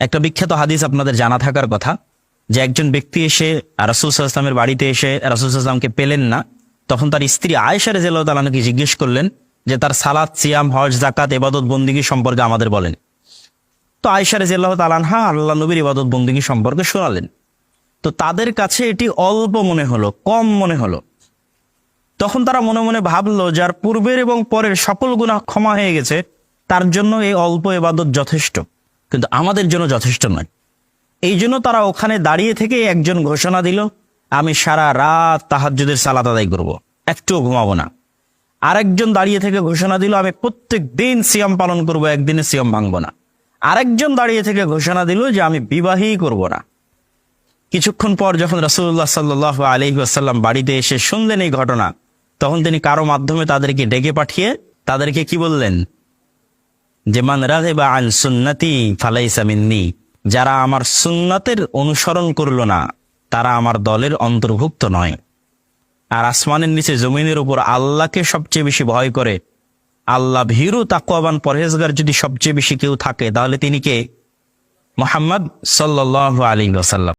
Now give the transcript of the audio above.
একটা বিখ্যাত হাদিস আপনাদের জানা থাকার কথা, যে একজন ব্যক্তি এসে রাসূল সাল্লাল্লাহু আলাইহি ওয়াসাল্লামের বাড়িতে এসে রাসূল সাল্লাল্লাহু আলাইহি ওয়াসাল্লামকে পেলেন না। তখন তার স্ত্রী আয়েশা রাদিয়াল্লাহু তাআলা আনহাকে জিজ্ঞেস করলেন যে তার সালাত, সিয়াম, হজ, যাকাত, ইবাদত বন্দেগী সম্পর্কে আমাদের বলেন। তো আয়েশা রাদিয়াল্লাহু তাআলা আনহা আল্লাহ নবীর ইবাদত বন্দেগী সম্পর্কে শোনালেন। তো তাদের কাছে এটি অল্প মনে হলো, কম মনে হলো। তখন তারা মনে মনে ভাবলো, যার পূর্বের এবং পরের সকল গুনাহ ক্ষমা হয়ে গেছে, তার জন্য এই অল্প ইবাদত যথেষ্ট, কিন্তু আমাদের জন্য যথেষ্ট নয়। এই জন্য তারা ওখানে দাঁড়িয়ে থেকে একজন ঘোষণা দিল, আমি সারা রাত তাহাজ্জুদের সালাত আদায় করব, একটুও ঘুমাবো না। আরেকজন দাঁড়িয়ে থেকে ঘোষণা দিল, আমি প্রত্যেক দিন সিয়াম পালন করব, একদিনে সিয়াম ভাঙবো না। আরেকজন দাঁড়িয়ে থেকে ঘোষণা দিল যে আমি বিবাহই করব না। কিছুক্ষণ পর যখন রাসূলুল্লাহ সাল্লাল্লাহু আলাইহি ওয়াসাল্লাম বাড়িতে এসে শুনলেন এই ঘটনা, তখন তিনি কারো মাধ্যমে তাদেরকে ডেকে পাঠিয়ে তাদেরকে কি বললেন, যে মান রাগিবা আন সুন্নতি ফালাইসা মিন্নি, যারা আমার সুন্নাতের অনুসরণ করলো না তারা আমার দলের অন্তর্ভুক্ত নয়। আর আসমানের নিচে জমিনের উপর আল্লাহকে সবচেয়ে বেশি ভয় করে, আল্লাহ ভীরু তাকওয়াবান পরহেজগার যদি সবচেয়ে বেশি কেউ থাকে, তাহলে তিনি কে? মুহাম্মদ সাল্লাল্লাহু আলাইহি ওয়াসাল্লাম।